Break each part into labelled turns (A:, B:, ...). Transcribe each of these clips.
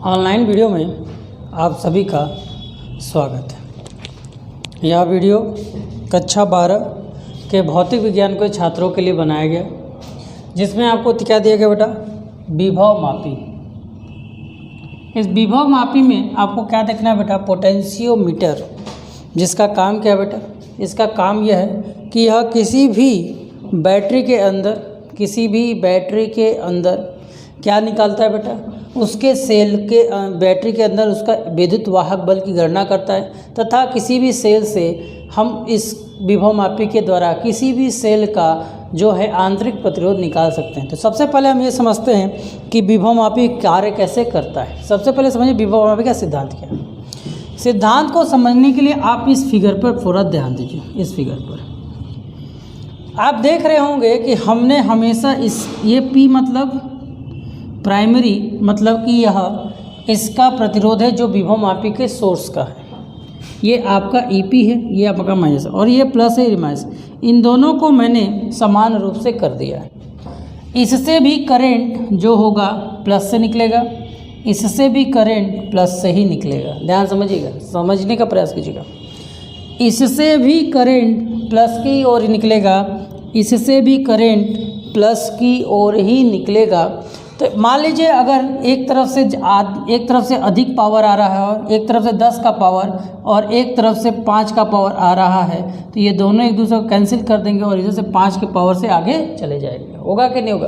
A: Online video में आप सभी का स्वागत है। यह वीडियो कक्षा 12 के भौतिक विज्ञान के छात्रों के लिए बनाया गया, जिसमें आपको क्या दिया गया बेटा, विभव मापी। इस विभव मापी में आपको क्या देखना है बेटा, पोटेंशियोमीटर, जिसका काम क्या है बेटा, इसका काम यह है कि यह किसी भी बैटरी के अंदर क्या निकालता है बेटा, उसके सेल के बैटरी के अंदर उसका विद्युत वाहक बल की गणना करता है तथा किसी भी सेल से हम इस विभव मापी के द्वारा किसी भी सेल का जो है आंतरिक प्रतिरोध निकाल सकते हैं। तो सबसे पहले हम ये समझते हैं कि विभव मापी कार्य कैसे करता है। सबसे पहले समझिए विभव मापी का सिद्धांत क्या है। सिद्धांत को समझने के लिए आप इस फिगर पर पूरा ध्यान दीजिए। इस फिगर पर आप देख रहे होंगे कि हमने हमेशा ये P मतलब प्राइमरी, मतलब कि यह इसका प्रतिरोध है जो विभव मापी के सोर्स का है। ये आपका EP है, ये आपका माइनस, और ये प्लस है, ये माइनस। इन दोनों को मैंने समान रूप से कर दिया है। इससे भी करंट जो होगा प्लस से निकलेगा, इससे भी करंट प्लस से ही निकलेगा। ध्यान समझिएगा, समझने का प्रयास कीजिएगा। इससे भी करंट प्लस की ओर निकलेगा, इससे भी करंट प्लस की ओर ही निकलेगा। तो मान लीजिए अगर एक तरफ से अधिक पावर आ रहा है और एक तरफ से 10 का पावर और एक तरफ से 5 का पावर आ रहा है, तो ये दोनों एक दूसरे को कैंसिल कर देंगे और इधर से 5 के पावर से आगे चले जाएंगे। होगा कि नहीं होगा?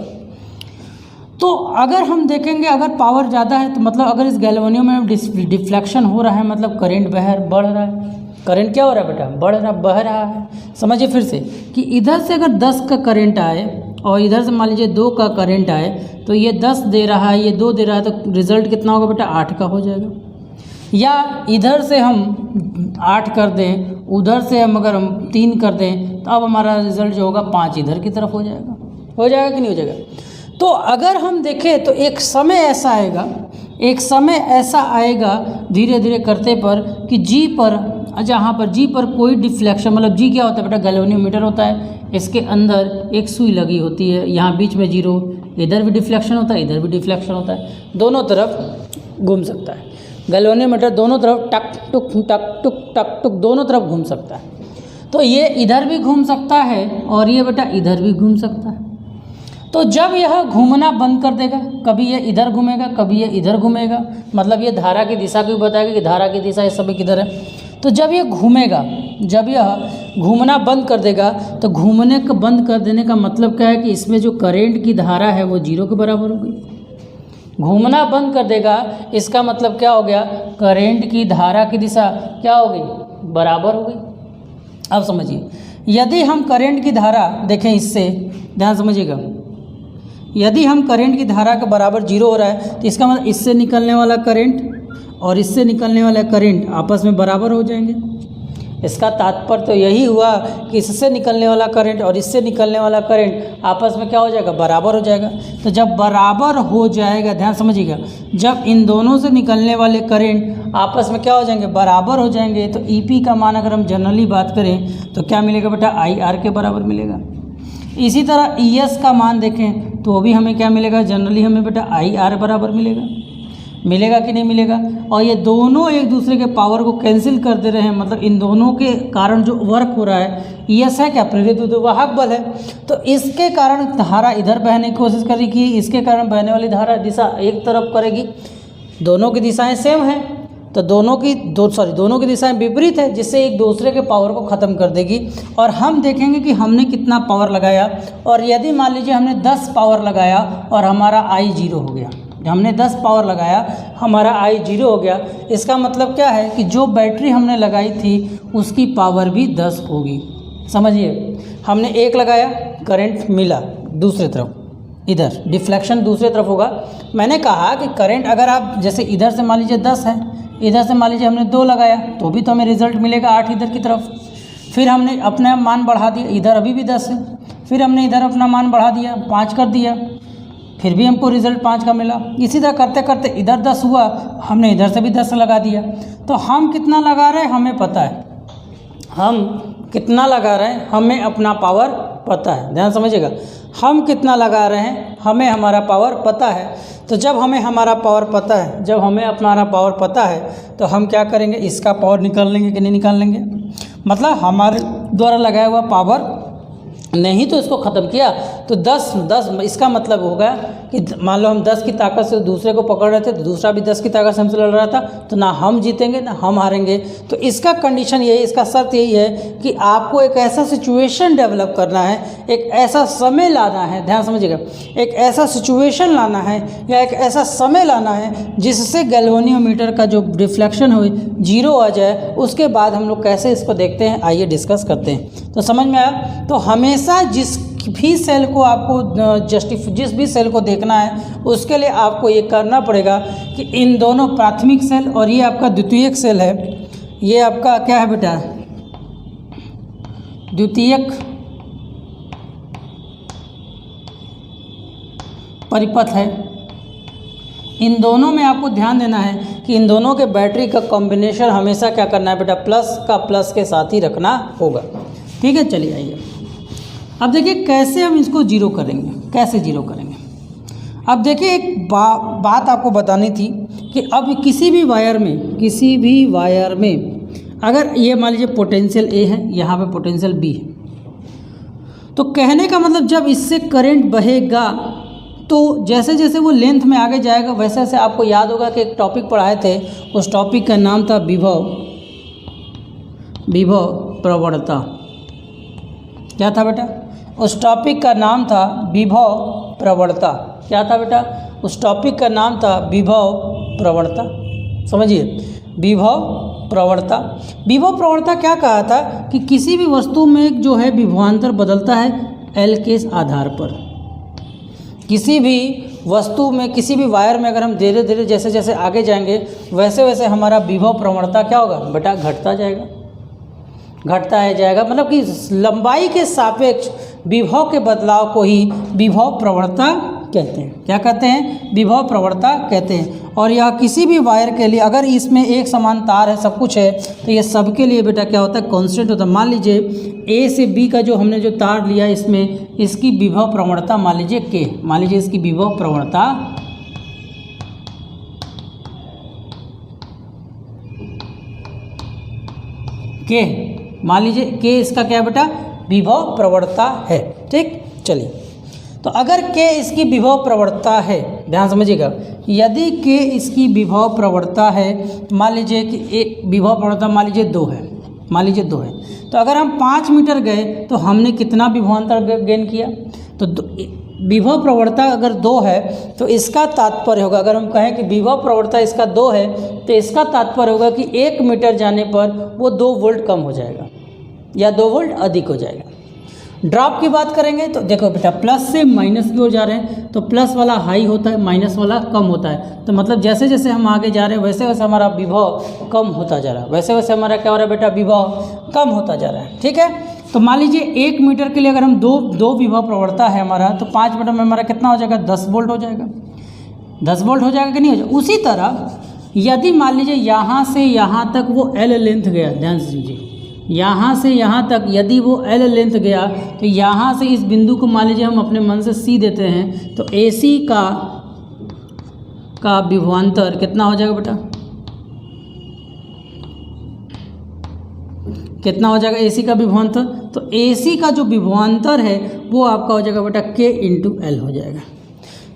A: तो अगर हम देखेंगे, अगर पावर ज़्यादा है तो मतलब अगर इस गैल्वेनियम में डिफ्लेक्शन हो रहा है, मतलब करंट बढ़ रहा है। करंट क्या हो रहा है बेटा? बह रहा है। समझिए फिर से कि इधर से अगर 10 का करंट आए और इधर से मान लीजिए 2 का करंट आए, तो ये 10 दे रहा है, ये 2 दे रहा है, तो रिज़ल्ट कितना होगा बेटा? 8 का हो जाएगा। या इधर से हम 8 कर दें, उधर से अगर हम 3 कर दें, तो अब हमारा रिज़ल्ट जो होगा 5 इधर की तरफ हो जाएगा। हो जाएगा कि नहीं हो जाएगा? तो अगर हम देखें तो एक समय ऐसा आएगा धीरे धीरे करते पर कि जहाँ पर G पर कोई डिफ्लेक्शन, मतलब G क्या होता है बेटा? गैल्वेनियोमीटर होता है। इसके अंदर एक सुई लगी होती है, यहाँ बीच में 0, इधर भी डिफ्लेक्शन होता है, इधर भी डिफ्लेक्शन होता है, दोनों तरफ घूम सकता है। गैल्वेनियोमीटर दोनों तरफ टक टुक दोनों तरफ घूम सकता है। तो ये इधर भी घूम सकता है और ये बेटा इधर भी घूम सकता है। तो जब यह घूमना बंद कर देगा, कभी ये इधर घूमेगा, कभी ये इधर घूमेगा, मतलब ये धारा की दिशा को भी बताएगा कि धारा की दिशा इस समय किधर है। तो जब यह घूमना बंद कर देगा, तो घूमने का बंद कर देने का मतलब क्या है कि इसमें जो करंट की धारा है वो 0 के बराबर हो गई। घूमना बंद कर देगा, इसका मतलब क्या हो गया? करंट की धारा की दिशा क्या हो गई? बराबर हो गई। अब समझिए, यदि हम करंट की धारा देखें, इससे ध्यान समझिएगा, यदि हम करंट की धारा के बराबर 0 हो रहा है, तो इसका मतलब इससे निकलने वाला करंट और इससे निकलने वाला करंट आपस में बराबर हो जाएंगे। इसका तात्पर्य तो यही हुआ कि इससे निकलने वाला करंट और इससे निकलने वाला करंट आपस में क्या हो जाएगा? बराबर हो जाएगा। तो जब बराबर हो जाएगा, ध्यान समझिएगा, जब इन दोनों से निकलने वाले करंट आपस में क्या हो जाएंगे? बराबर हो जाएंगे, तो EP का मान अगर हम जनरली बात करें तो क्या मिलेगा बेटा? IR के बराबर मिलेगा। इसी तरह ES का मान देखें तो भी हमें क्या मिलेगा? जनरली हमें बेटा IR बराबर मिलेगा कि नहीं मिलेगा? और ये दोनों एक दूसरे के पावर को कैंसिल कर दे रहे हैं, मतलब इन दोनों के कारण जो वर्क हो रहा है, ES है क्या? प्रेरित विद्युत वाहक बल है। तो इसके कारण धारा इधर बहने की कोशिश करेगी, इसके कारण बहने वाली धारा दिशा एक तरफ करेगी। दोनों की दिशाएं सेम हैं, तो दोनों की दिशाएं विपरीत है, जिससे एक दूसरे के पावर को ख़त्म कर देगी। और हम देखेंगे कि हमने कितना पावर लगाया, और यदि मान लीजिए हमने 10 पावर लगाया और हमारा I 0 हो गया, हमने 10 पावर लगाया, हमारा I 0 हो गया, इसका मतलब क्या है कि जो बैटरी हमने लगाई थी उसकी पावर भी 10 होगी। समझिए, हमने 1 लगाया, करंट मिला दूसरी तरफ, इधर डिफ्लेक्शन दूसरी तरफ होगा। मैंने कहा कि करंट अगर आप जैसे इधर से मान लीजिए 10 है, इधर से मान लीजिए हमने 2 लगाया, तो भी तो हमें रिजल्ट मिलेगा 8 इधर की तरफ। फिर हमने अपना मान बढ़ा दिया, इधर अभी भी 10 है, फिर हमने इधर अपना मान बढ़ा दिया, 5 कर दिया, फिर भी हमको रिज़ल्ट 5 का मिला। इसी तरह करते करते इधर 10 हुआ, हमने इधर से भी 10 लगा दिया। तो हम कितना लगा रहे हैं हमें पता है, हम कितना लगा रहे हैं हमें अपना पावर पता है। ध्यान समझिएगा, हम कितना लगा रहे हैं हमें हमारा पावर पता है। तो जब हमें हमारा पावर पता है, जब हमें अपना पावर पता है तो हम क्या करेंगे, इसका पावर निकाल लेंगे कि नहीं निकाल लेंगे। मतलब हमारे द्वारा लगाया हुआ पावर नहीं तो इसको ख़त्म किया तो 10 इसका मतलब होगा कि मान लो हम 10 की ताकत से दूसरे को पकड़ रहे थे तो दूसरा भी 10 की ताकत से हमसे लड़ रहा था, तो ना हम जीतेंगे ना हम हारेंगे। तो इसका कंडीशन यही, इसका शर्त यही है कि आपको एक ऐसा सिचुएशन डेवलप करना है, एक ऐसा समय लाना है, ध्यान समझिएगा, एक ऐसा सिचुएशन लाना है या एक ऐसा समय लाना है जिससे गैल्वेनियोमीटर का जो डिफ्लेक्शन हो 0 आ जाए। उसके बाद हम लोग कैसे इसको देखते हैं, आइए डिस्कस करते हैं। तो समझ में आया। तो हमेशा जिस भी सेल को आपको जिस भी सेल को देखना है उसके लिए आपको ये करना पड़ेगा कि इन दोनों प्राथमिक सेल और ये आपका द्वितीयक सेल है, ये आपका क्या है बेटा, द्वितीयक परिपथ है। इन दोनों में आपको ध्यान देना है कि इन दोनों के बैटरी का कॉम्बिनेशन हमेशा क्या करना है बेटा, प्लस का प्लस के साथ ही रखना होगा। ठीक है, चलिए आइए अब देखिए कैसे हम इसको जीरो करेंगे, कैसे जीरो करेंगे। अब देखिए एक बात आपको बतानी थी कि अब किसी भी वायर में अगर ये मान लीजिए पोटेंशियल ए है, यहाँ पे पोटेंशियल बी है, तो कहने का मतलब जब इससे करंट बहेगा तो जैसे जैसे वो लेंथ में आगे जाएगा वैसे वैसे आपको याद होगा कि एक टॉपिक पढ़ाए थे, उस टॉपिक का नाम था विभव प्रवणता। क्या था बेटा, उस टॉपिक का नाम था विभव प्रवणता। क्या था बेटा, उस टॉपिक का नाम था विभव प्रवणता। समझिए, विभव प्रवणता। विभव प्रवणता क्या कहा था कि किसी भी वस्तु में जो है विभवांतर बदलता है एल के आधार पर। किसी भी वस्तु में, किसी भी वायर में अगर हम धीरे धीरे जैसे जैसे आगे जाएंगे वैसे वैसे हमारा विभव प्रवणता क्या होगा बेटा, घटता जाएगा, घटता है जाएगा। मतलब कि लंबाई के सापेक्ष विभव के बदलाव को ही विभव प्रवणता कहते हैं। क्या कहते हैं, विभव प्रवणता कहते हैं। और यह किसी भी वायर के लिए अगर इसमें एक समान तार है, सब कुछ है, तो ये सबके लिए बेटा क्या होता है, कांस्टेंट होता है। मान लीजिए ए से बी का जो हमने जो तार लिया इसमें, इसकी विभव प्रवणता मान लीजिए के, मान लीजिए इसकी विभव प्रवणता के, मान लीजिए के इसका क्या बेटा, विभव प्रवणता है। ठीक, चलिए तो अगर के इसकी विभव प्रवणता है, ध्यान समझिएगा, यदि के इसकी विभव प्रवणता है, मान लीजिए कि एक विभव प्रवणता मान लीजिए 2 है, मान लीजिए 2 है, तो अगर हम 5 मीटर गए तो हमने कितना विभवांतर गेन किया। तो विभव प्रवणता अगर 2 है तो इसका तात्पर्य होगा, अगर हम कहें कि विभव प्रवणता इसका 2 है तो इसका तात्पर्य होगा कि 1 मीटर जाने पर वो 2 वोल्ट कम हो जाएगा या 2 वोल्ट अधिक हो जाएगा। ड्रॉप की बात करेंगे तो देखो बेटा, प्लस से माइनस की ओर जा रहे हैं तो प्लस वाला हाई होता है, माइनस वाला कम होता है। तो मतलब जैसे जैसे हम आगे जा रहे हैं वैसे वैसे हमारा विभव कम होता जा रहा है, वैसे वैसे हमारा क्या हो रहा है बेटा, विभव कम होता जा रहा है। ठीक है, तो मान लीजिए 1 मीटर के लिए अगर हम दो विभव प्रवणता है हमारा, तो 5 मीटर में हमारा कितना हो जाएगा, 10 वोल्ट हो जाएगा। 10 वोल्ट हो जाएगा कि नहीं हो जाएगा। उसी तरह यदि मान लीजिए यहाँ से यहाँ तक वो एल लेंथ गया, ध्यान से समझिए, यहाँ से यहाँ तक यदि वो एल लेंथ गया तो यहाँ से इस बिंदु को मान लीजिए हम अपने मन से सी देते हैं, तो AC का विभवांतर कितना हो जाएगा बेटा, कितना हो जाएगा AC का विभवांतर। तो AC का जो विभवांतर है वो आपका हो जाएगा बेटा K × L हो जाएगा।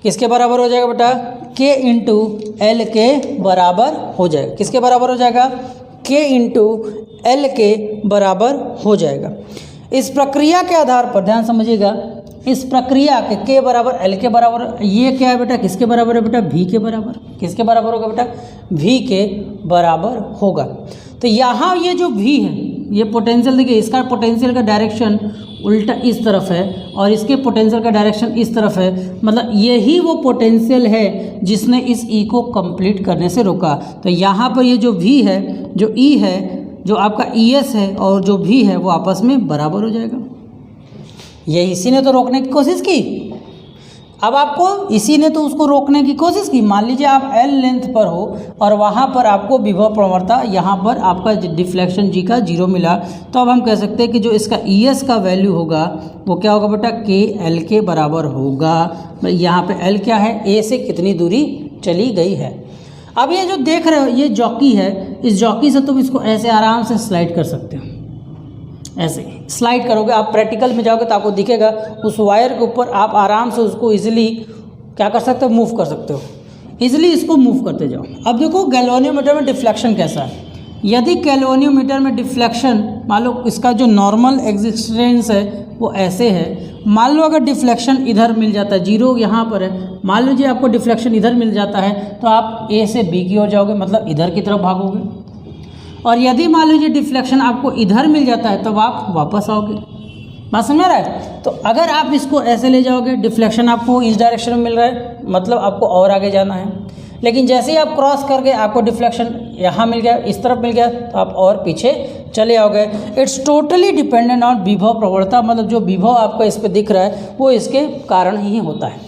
A: किसके बराबर हो जाएगा बेटा, K × L के बराबर हो जाएगा। किसके बराबर हो जाएगा, K × L के बराबर हो जाएगा। इस प्रक्रिया के आधार पर ध्यान समझिएगा, इस प्रक्रिया के K बराबर L के बराबर, ये क्या है बेटा, किसके बराबर है बेटा, V के बराबर। किसके बराबर होगा बेटा, V के बराबर होगा। तो यहाँ ये जो V है, ये पोटेंशियल देखिए, इसका पोटेंशियल का डायरेक्शन उल्टा इस तरफ है और इसके पोटेंशियल का डायरेक्शन इस तरफ है। मतलब यही वो पोटेंशियल है जिसने इस E को कंप्लीट करने से रोका। तो यहाँ पर ये जो V है, जो E है, जो आपका ES है और जो V है वो आपस में बराबर हो जाएगा। ये इसी ने तो रोकने की कोशिश की। अब आपको इसी ने तो उसको रोकने की कोशिश की। मान लीजिए आप L लेंथ पर हो और वहाँ पर आपको विभव प्रवणता यहाँ पर आपका डिफ्लेक्शन जी का 0 मिला, तो अब हम कह सकते हैं कि जो इसका ES का वैल्यू होगा वो क्या होगा बेटा, KL के बराबर होगा। यहाँ पे L क्या है, A से कितनी दूरी चली गई है। अब ये जो देख रहे हो ये जॉकी है, इस जॉकी से तुम इसको ऐसे आराम से स्लाइड कर सकते हो। ऐसे स्लाइड करोगे, आप प्रैक्टिकल में जाओगे तो आपको दिखेगा उस वायर के ऊपर आप आराम से उसको इजीली क्या कर सकते हो, मूव कर सकते हो। इजीली इसको मूव करते जाओ। अब देखो गैल्वेनियोमीटर में डिफ्लेक्शन कैसा है। यदि गैल्वेनियोमीटर में डिफ्लेक्शन मान लो इसका जो नॉर्मल एग्जिस्टेंस है वो ऐसे है, मान लो अगर डिफ्लेक्शन इधर मिल जाता है, 0 यहाँ पर है, मान लीजिए आपको डिफ्लेक्शन इधर मिल जाता है तो आप A से B की ओर जाओगे, मतलब इधर की तरफ भागोगे। और यदि मान लीजिए डिफ्लेक्शन आपको इधर मिल जाता है तब आप वापस आओगे। बात समझ रहा है। तो अगर आप इसको ऐसे ले जाओगे, डिफ्लेक्शन आपको इस डायरेक्शन में मिल रहा है, मतलब आपको और आगे जाना है। लेकिन जैसे ही आप क्रॉस कर गए आपको डिफ्लेक्शन यहाँ मिल गया, इस तरफ मिल गया, तो आप और पीछे चले आओगे। इट्स टोटली डिपेंडेंट ऑन विभव प्रवणता, मतलब जो विभव आपको इस पर दिख रहा है वो इसके कारण ही होता है।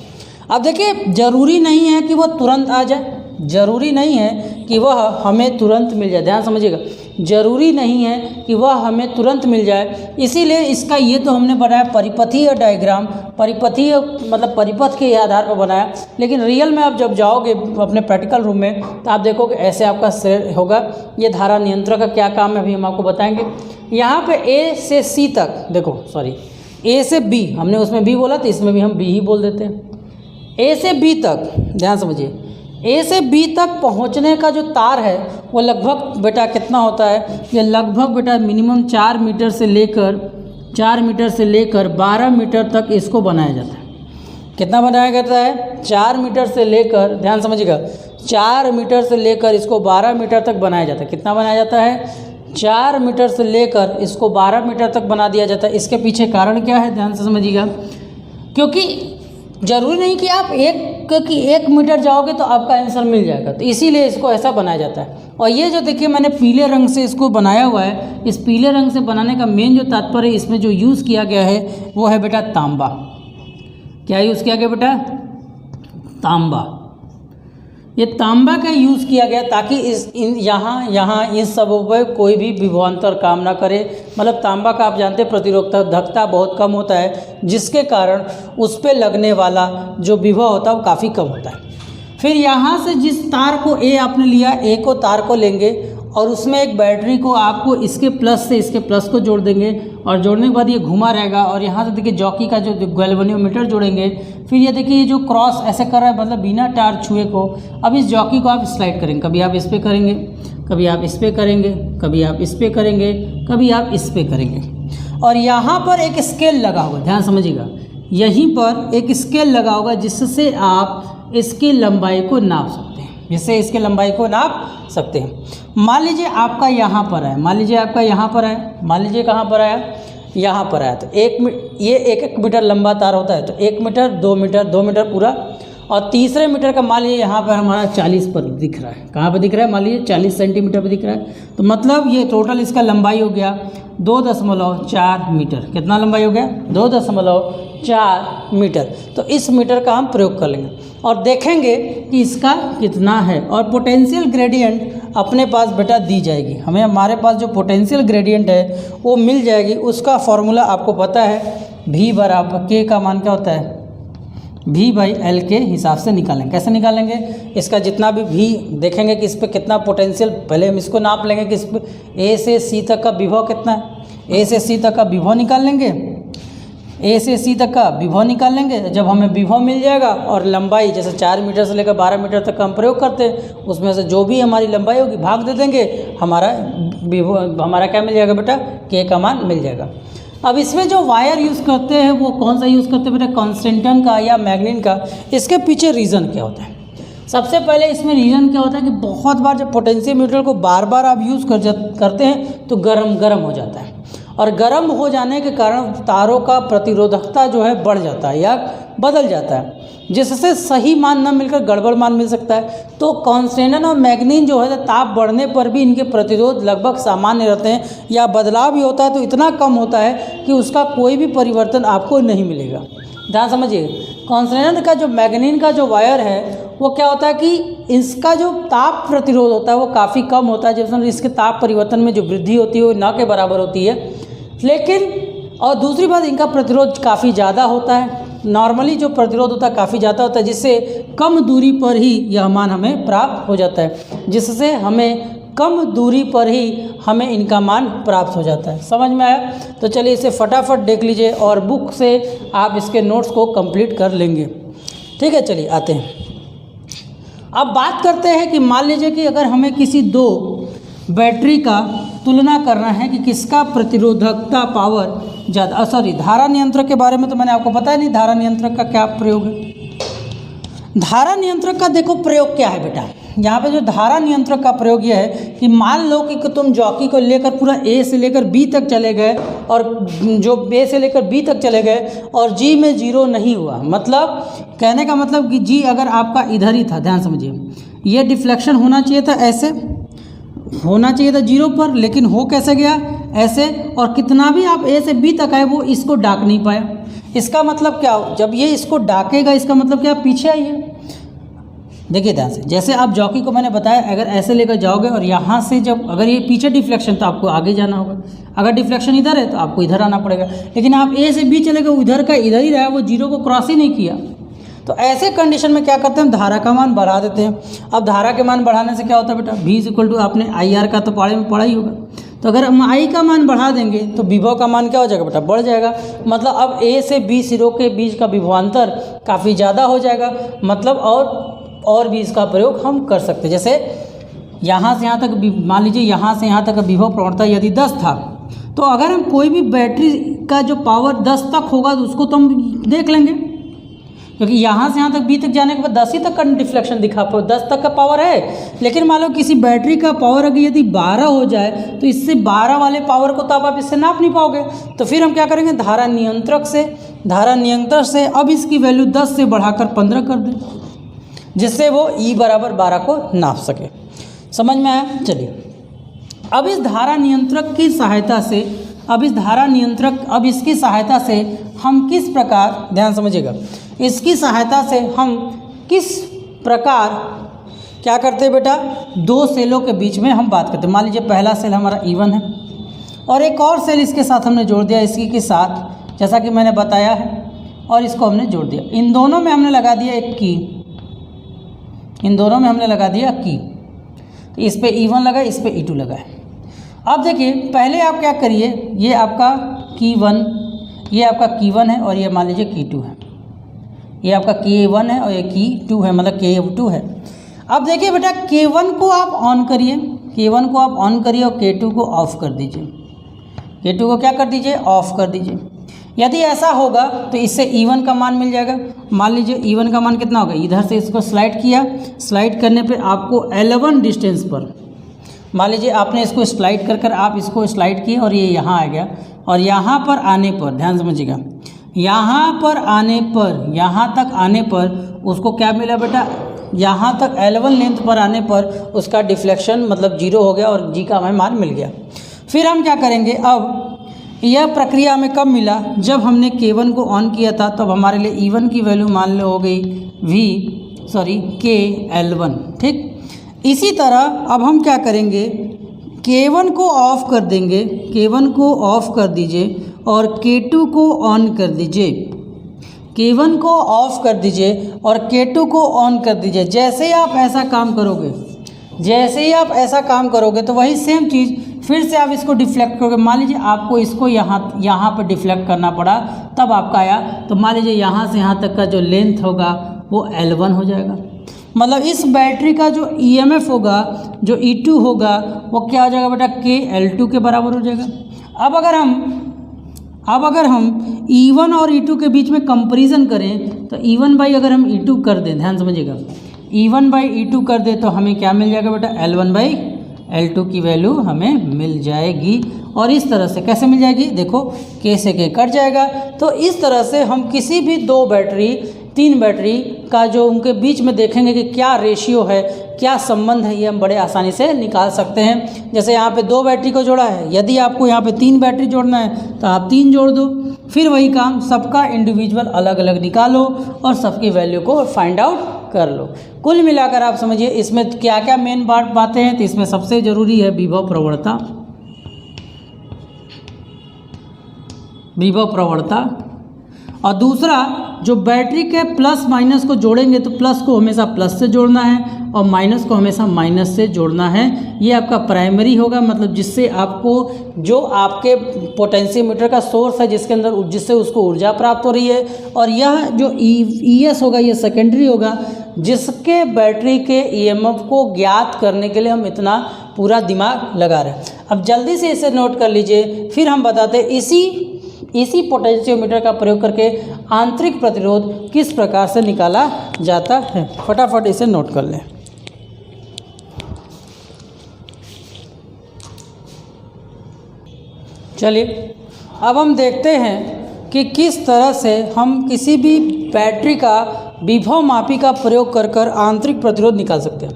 A: अब देखिए ज़रूरी नहीं है कि वो तुरंत आ जाए, ज़रूरी नहीं है कि वह हमें तुरंत मिल जाए। ध्यान समझिएगा, ज़रूरी नहीं है कि वह हमें तुरंत मिल जाए। इसीलिए इसका ये तो हमने बनाया परिपथीय डायग्राम, परिपथीय मतलब परिपथ के आधार पर बनाया। लेकिन रियल में आप जब जाओगे अपने प्रैक्टिकल रूम में तो आप देखोगे ऐसे आपका श्रेय होगा। ये धारा नियंत्रक का क्या काम है अभी हम आपको बताएंगे। यहाँ पे A से C तक देखो, सॉरी A से B, हमने उसमें B बोला तो इसमें भी हम B ही बोल देते हैं। A से B तक ध्यान समझिए, A से B तक पहुंचने का जो तार है वो लगभग बेटा कितना होता है, ये लगभग बेटा मिनिमम 4 मीटर से लेकर 12 मीटर तक इसको बनाया जाता है। कितना बनाया जाता है, 4 मीटर से लेकर, ध्यान समझिएगा, 4 मीटर से लेकर इसको 12 मीटर तक बनाया जाता है। कितना बनाया जाता है, 4 मीटर से लेकर इसको 12 मीटर तक बना दिया जाता है। इसके पीछे कारण क्या है, ध्यान से समझिएगा, क्योंकि ज़रूरी नहीं कि आप 1 मीटर जाओगे तो आपका आंसर मिल जाएगा, तो इसीलिए इसको ऐसा बनाया जाता है। और ये जो देखिए मैंने पीले रंग से इसको बनाया हुआ है, इस पीले रंग से बनाने का मेन जो तात्पर्य इसमें जो यूज़ किया गया है वो है बेटा तांबा। क्या यूज़ किया गया बेटा, तांबा। ये तांबा का यूज़ किया गया ताकि यहाँ इस सबों पर कोई भी विभवांतर काम ना करे। मतलब तांबा का आप जानते हैं प्रतिरोधकता बहुत कम होता है, जिसके कारण उस पर लगने वाला जो विभव होता है वो काफ़ी कम होता है। फिर यहाँ से जिस तार को A आपने लिया, A को तार को लेंगे और उसमें एक बैटरी को आपको इसके प्लस से इसके प्लस को जोड़ देंगे और जोड़ने के बाद ये घुमा रहेगा। और यहाँ से देखिए जॉकी का जो गैल्वेनियोमीटर जोड़ेंगे। फिर ये देखिए ये जो क्रॉस ऐसे कर रहा है, मतलब बिना टार छुए को। अब इस जॉकी को आप स्लाइड करेंगे, कभी आप इस पर करेंगे, कभी आप इस पर करेंगे, कभी आप इस पर करेंगे, कभी आप इस पर करेंगे। और यहाँ पर एक स्केल लगा होगा, ध्यान समझिएगा, यहीं पर एक स्केल लगा होगा जिससे आप इसकी लंबाई को नाप सकते हैं, जिससे इसकी लंबाई को नाप सकते हैं। मान लीजिए आपका यहाँ पर है, मान लीजिए आपका यहाँ पर है, मान लीजिए कहाँ पर आया, यहाँ पर आया, तो ये 1 मीटर लंबा तार होता है, तो 1 मीटर 2 मीटर 2 मीटर पूरा। और तीसरे मीटर का मान लीजिए यहाँ पर हमारा 40 पर दिख रहा है, कहाँ पर दिख रहा है, मान लीजिए 40 सेंटीमीटर पर दिख रहा है। तो मतलब ये टोटल इसका लंबाई हो गया 2.4 मीटर। कितना लंबाई हो गया, 2.4 मीटर। तो इस मीटर का हम प्रयोग कर लेंगे और देखेंगे कि इसका कितना है। और पोटेंशियल ग्रेडियंट अपने पास बेटा दी जाएगी हमें, हमारे पास जो पोटेंशियल ग्रेडियंट है वो मिल जाएगी। उसका फॉर्मूला आपको पता है, V बराबर K का मान क्या होता है, V/L के हिसाब से निकालेंगे। कैसे निकालेंगे, इसका जितना भी V देखेंगे कि इस पर कितना पोटेंशियल, पहले हम इसको नाप लेंगे कि इस पर A से C तक का विभव कितना है। A से C तक का विभव निकाल लेंगे, A से C तक का विभव निकाल लेंगे। जब हमें विभव मिल जाएगा और लंबाई जैसे 4 मीटर से लेकर 12 मीटर तक का हम प्रयोग करते हैं, उसमें से जो भी हमारी लंबाई होगी भाग दे देंगे, हमारा विभव हमारा क्या मिल जाएगा बेटा, K का मान मिल जाएगा। अब इसमें जो वायर यूज़ करते हैं वो कौन सा यूज़ करते हैं बेटा, कॉन्स्टेंटन का या मैग्नीन का। इसके पीछे रीज़न क्या होता है, सबसे पहले इसमें रीज़न क्या होता है कि बहुत बार जब पोटेंशियोमीटर को बार बार आप यूज़ करते हैं तो गरम हो जाता है, और गर्म हो जाने के कारण तारों का प्रतिरोधकता जो है बढ़ जाता है या बदल जाता है, जिससे सही मान न मिलकर गड़बड़ मान मिल सकता है। तो कॉन्स्टेंटन और मैग्नीन जो है ताप बढ़ने पर भी इनके प्रतिरोध लगभग सामान्य रहते हैं, या बदलाव भी होता है तो इतना कम होता है कि उसका कोई भी परिवर्तन आपको नहीं मिलेगा। ध्यान समझिए, कॉन्सनेंट का जो मैग्नीन का जो वायर है वो क्या होता है कि इसका जो ताप प्रतिरोध होता है वो काफ़ी कम होता है, जब इसके ताप परिवर्तन में जो वृद्धि होती है वो ना के बराबर होती है। लेकिन और दूसरी बात, इनका प्रतिरोध काफ़ी ज़्यादा होता है। नॉर्मली जो प्रतिरोध होता है काफ़ी ज़्यादा होता है, जिससे कम दूरी पर ही यह मान हमें प्राप्त हो जाता है, जिससे हमें कम दूरी पर ही हमें इनका मान प्राप्त हो जाता है। समझ में आया? तो चलिए इसे फटाफट देख लीजिए और बुक से आप इसके नोट्स को कंप्लीट कर लेंगे। ठीक है, चलिए आते हैं। अब बात करते हैं कि मान लीजिए कि अगर हमें किसी दो बैटरी का तुलना करना है कि किसका प्रतिरोधकता पावर ज़्यादा, धारा नियंत्रक के बारे में तो मैंने आपको बताया नहीं, धारा नियंत्रक का क्या प्रयोग है। धारा नियंत्रक का देखो प्रयोग क्या है बेटा, यहाँ पे जो धारा नियंत्रक का प्रयोग यह है कि मान लो कि तुम जॉकी को लेकर पूरा ए से लेकर बी तक चले गए और जो ए से लेकर बी तक चले गए और जी में जीरो नहीं हुआ, मतलब कहने का मतलब कि जी अगर आपका इधर ही था, ध्यान समझिए, ये डिफ्लेक्शन होना चाहिए था, ऐसे होना चाहिए था जीरो पर, लेकिन हो कैसे गया ऐसे, और कितना भी आप ए से बी तक आए वो इसको डाक नहीं पाया। इसका मतलब क्या, जब ये इसको डाकेगा इसका मतलब क्या, पीछे आइए। देखिए ध्यान से, जैसे आप जॉकी को मैंने बताया अगर ऐसे लेकर जाओगे और यहाँ से जब अगर ये पीछे डिफ्लेक्शन तो आपको आगे जाना होगा, अगर डिफ्लेक्शन इधर है तो आपको इधर आना पड़ेगा, लेकिन आप ए से बी चले गए, उधर का इधर ही रहा, वो जीरो को क्रॉस ही नहीं किया। तो ऐसे कंडीशन में क्या करते हैं, धारा का मान बढ़ा देते हैं। अब धारा के मान बढ़ाने से क्या होता है बेटा, V = आपने IR का तो पढ़े में पढ़ा ही होगा, तो अगर हम I का मान बढ़ा देंगे तो विभव का मान क्या हो जाएगा बेटा, बढ़ जाएगा। मतलब अब A से B सिरों के बीच का विभवांतर काफ़ी ज़्यादा हो जाएगा, मतलब और भी इसका प्रयोग हम कर सकते हैं। जैसे यहाँ से यहाँ तक, मान लीजिए यहाँ से यहाँ तक विभव प्रवणता यदि 10 था, तो अगर हम कोई भी बैटरी का जो पावर 10 तक होगा तो उसको तो हम देख लेंगे, क्योंकि यहाँ से यहाँ तक बी तक जाने के बाद 10 ही तक का डिफ्लेक्शन दिखा, 10 तक का पावर है। लेकिन मान लो किसी बैटरी का पावर अगर यदि 12 हो जाए तो इससे 12 वाले पावर को तो आप इससे नाप नहीं पाओगे। तो फिर हम क्या करेंगे, धारा नियंत्रक से अब इसकी वैल्यू 10 से बढ़ाकर 15 कर दें, जिससे वो E = 12 को नाप सके। समझ में आया? चलिए अब इस धारा नियंत्रक की सहायता से, अब इसकी सहायता से हम किस प्रकार, ध्यान समझिएगा, इसकी सहायता से हम किस प्रकार क्या करते हैं बेटा, दो सेलों के बीच में हम बात करते हैं। मान लीजिए पहला सेल हमारा E1 है और एक और सेल इसके साथ हमने जोड़ दिया, इसी के साथ, जैसा कि मैंने बताया है, और इसको हमने जोड़ दिया। इन दोनों में हमने लगा दिया एक की, तो इस पे E1 लगा, इस पे E2 लगा है। अब देखिए पहले आप क्या करिए, ये आपका की1 है और ये मान लीजिए की2 है, ये आपका K1 है और ये K2 है, मतलब K2 है। अब देखिए बेटा K1 को आप ऑन करिए, और K2 को ऑफ कर दीजिए, K2 को क्या कर दीजिए, ऑफ कर दीजिए। यदि ऐसा होगा तो इससे E1 का मान मिल जाएगा। मान लीजिए E1 का मान कितना होगा, इधर से इसको स्लाइड किया, स्लाइड करने पे आपको L1 डिस्टेंस पर, मान लीजिए आपने इसको स्लाइड कर आप इसको स्लाइड किए और ये यहाँ आ गया, और यहाँ पर आने पर, ध्यान समझिएगा, यहाँ तक आने पर उसको क्या मिला बेटा, यहाँ तक L1 लेंथ पर आने पर उसका डिफ्लेक्शन मतलब 0 हो गया और G का हमें मान मिल गया। फिर हम क्या करेंगे, अब यह प्रक्रिया हमें कब मिला, जब हमने K1 को ऑन किया था, तब हमारे लिए E1 की वैल्यू मान लो हो गई KL1। ठीक, इसी तरह अब हम क्या करेंगे, K1 को ऑफ कर देंगे, K1 को ऑफ कर दीजिए और K2 को ऑन कर दीजिए, K1 को ऑफ कर दीजिए और K2 को ऑन कर दीजिए। जैसे ही आप ऐसा काम करोगे तो वही सेम चीज़ फिर से आप इसको डिफ्लेक्ट करोगे। मान लीजिए आपको इसको यहाँ पर डिफ्लेक्ट करना पड़ा, तब आपका आया, तो मान लीजिए यहाँ से यहाँ तक का जो लेंथ होगा वो L1 हो जाएगा। मतलब इस बैटरी का जो EMF होगा, जो E2 होगा, वो क्या हो जाएगा बेटा, KL2 के बराबर हो जाएगा। अब अगर हम E1 और E2 के बीच में कंपैरिजन करें तो E1 अगर हम E2 कर दें, ध्यान समझिएगा, E1 E2 कर दे तो हमें क्या मिल जाएगा बेटा, L1/L2 की वैल्यू हमें मिल जाएगी। और इस तरह से कैसे मिल जाएगी, देखो K से K कट जाएगा। तो इस तरह से हम किसी भी दो बैटरी तीन बैटरी का जो उनके बीच में देखेंगे कि क्या रेशियो है, क्या संबंध है, ये हम बड़े आसानी से निकाल सकते हैं। जैसे यहाँ पे 2 बैटरी को जोड़ा है, यदि आपको यहाँ पे 3 बैटरी जोड़ना है तो आप 3 जोड़ दो, फिर वही काम सबका इंडिविजुअल अलग अलग निकालो और सबकी वैल्यू को फाइंड आउट कर लो। कुल मिलाकर आप समझिए इसमें क्या क्या मेन बातें हैं। तो इसमें सबसे ज़रूरी है विभव प्रवणता, विभव प्रवणता, और दूसरा जो बैटरी के प्लस माइनस को जोड़ेंगे तो प्लस को हमेशा प्लस से जोड़ना है और माइनस को हमेशा माइनस से जोड़ना है। ये आपका प्राइमरी होगा, मतलब जिससे आपको जो आपके पोटेंशियोमीटर का सोर्स है जिसके अंदर जिससे उसको ऊर्जा प्राप्त हो रही है, और यह जो ES होगा ये सेकेंडरी होगा जिसके बैटरी के EMF को ज्ञात करने के लिए हम इतना पूरा दिमाग लगा रहे हैं। अब जल्दी से इसे नोट कर लीजिए, फिर हम बताते हैं इसी पोटेंशियोमीटर का प्रयोग करके आंतरिक प्रतिरोध किस प्रकार से निकाला जाता है। फटाफट इसे नोट कर लें। चलिए अब हम देखते हैं कि किस तरह से हम किसी भी बैटरी का विभव मापी का प्रयोग कर आंतरिक प्रतिरोध निकाल सकते हैं।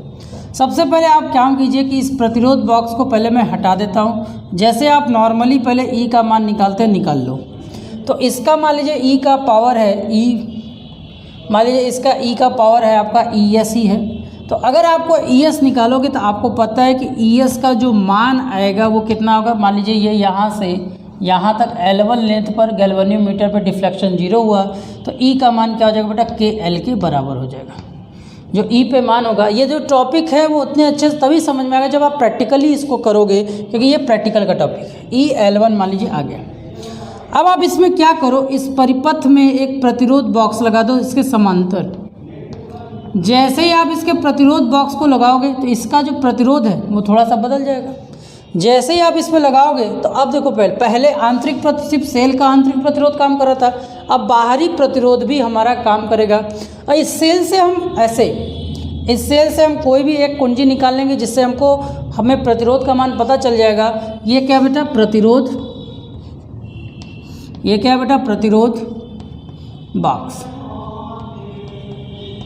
A: सबसे पहले आप क्या कीजिए कि इस प्रतिरोध बॉक्स को पहले मैं हटा देता हूँ। जैसे आप नॉर्मली पहले E का मान निकालते हैं, निकाल लो। तो इसका मान लीजिए E का पावर है मान लीजिए इसका E का पावर है आपका ES ही है। तो अगर आपको ES निकालोगे तो आपको पता है कि ES का जो मान आएगा वो कितना होगा। मान लीजिए ये यहाँ से यहाँ तक L1 लेंथ पर गैल्वेनियोमीटर पर डिफ्लेक्शन 0 हुआ तो E का मान क्या हो जाएगा बेटा, KL के बराबर हो जाएगा। जो E पे मान होगा, ये जो टॉपिक है वो उतने अच्छे से तभी समझ में आएगा जब आप प्रैक्टिकली इसको करोगे, क्योंकि ये प्रैक्टिकल का टॉपिक है। EL1 मान लीजिए आ गया। अब आप इसमें क्या करो, इस परिपथ में एक प्रतिरोध बॉक्स लगा दो इसके समांतर। जैसे ही आप इसके प्रतिरोध बॉक्स को लगाओगे तो इसका जो प्रतिरोध है वो थोड़ा सा बदल जाएगा। जैसे ही आप इसमें लगाओगे तो अब देखो पहले आंतरिक सिर्फ सेल का आंतरिक प्रतिरोध काम कर रहा था, अब बाहरी प्रतिरोध भी हमारा काम करेगा। और इस सेल से हम कोई भी एक कुंजी निकाल लेंगे जिससे हमें प्रतिरोध का मान पता चल जाएगा। ये क्या बेटा, प्रतिरोध, ये क्या बेटा, प्रतिरोध बॉक्स।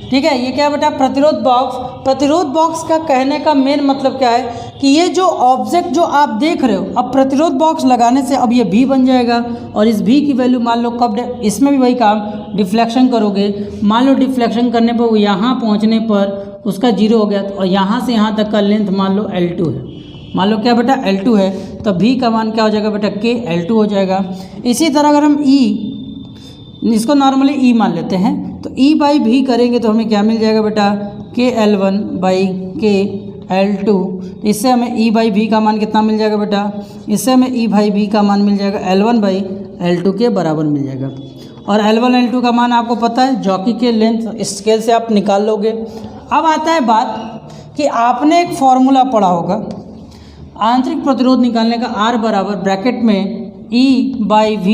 A: ठीक है, ये क्या बेटा, प्रतिरोध बॉक्स। प्रतिरोध बॉक्स का कहने का मेन मतलब क्या है कि ये जो ऑब्जेक्ट जो आप देख रहे हो, अब प्रतिरोध बॉक्स लगाने से अब ये V बन जाएगा और इस V की वैल्यू मान लो कब, इसमें भी वही काम, डिफ्लेक्शन करोगे। मान लो डिफ्लेक्शन करने पर वो यहाँ पहुँचने पर उसका 0 हो गया, और यहाँ से यहाँ तक का लेंथ मान लो L2 है, मान लो क्या बेटा L2 है, तो V का मान क्या हो जाएगा बेटा, KL2 हो जाएगा। इसी तरह अगर हम इसको नॉर्मली E मान लेते हैं तो E/V करेंगे तो हमें क्या मिल जाएगा बेटा, KL1/KL2। तो इससे हमें E/V का मान कितना मिल जाएगा बेटा, इससे हमें E/V का मान मिल जाएगा L1/L2 के बराबर मिल जाएगा। और L1 L2 का मान आपको पता है, जॉकी के लेंथ स्केल से आप निकाल लोगे। अब आता है बात कि आपने एक फॉर्मूला पढ़ा होगा आंतरिक प्रतिरोध निकालने का, R बराबर ब्रैकेट में E/V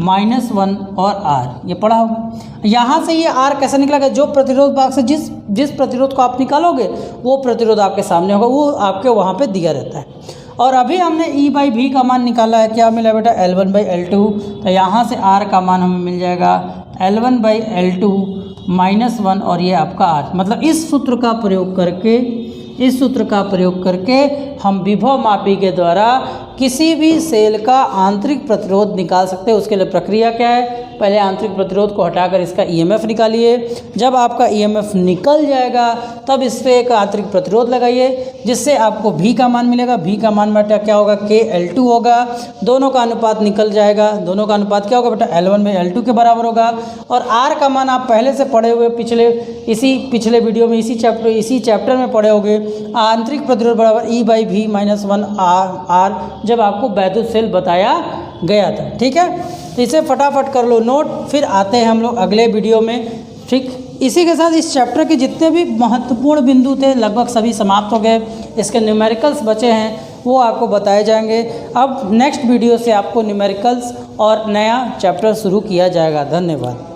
A: -1 और R, ये पढ़ा होगा। यहाँ से ये R कैसे निकलेगा, जो प्रतिरोध भाग से जिस प्रतिरोध को आप निकालोगे वो प्रतिरोध आपके सामने होगा, वो आपके वहाँ पे दिया रहता है। और अभी हमने E/V का मान निकाला है, क्या मिला बेटा, L1/L2। तो यहाँ से R का मान हमें मिल जाएगा L1/L2 -1 और ये आपका R। मतलब इस सूत्र का प्रयोग करके हम विभव मापी के द्वारा किसी भी सेल का आंतरिक प्रतिरोध निकाल सकते हैं। उसके लिए प्रक्रिया क्या है, पहले आंतरिक प्रतिरोध को हटाकर इसका EMF निकालिए। जब आपका EMF निकल जाएगा तब इस पर एक आंतरिक प्रतिरोध लगाइए जिससे आपको V का मान मिलेगा। V का मान बेटा क्या होगा, KL2 होगा। दोनों का अनुपात निकल जाएगा, दोनों का अनुपात क्या होगा बेटा, L1/L2 के बराबर होगा। और R का मान आप पहले से पढ़े हुए पिछले वीडियो में इसी चैप्टर में पढ़े होंगे, आंतरिक प्रतिरोध बराबर E/V -1 R, जब आपको वैद्युत सेल बताया गया था। ठीक है, तो इसे फटाफट कर लो नोट, फिर आते हैं हम लोग अगले वीडियो में। ठीक, इसी के साथ इस चैप्टर के जितने भी महत्वपूर्ण बिंदु थे लगभग सभी समाप्त हो गए। इसके न्यूमेरिकल्स बचे हैं वो आपको बताए जाएंगे। अब नेक्स्ट वीडियो से आपको न्यूमेरिकल्स और नया चैप्टर शुरू किया जाएगा। धन्यवाद।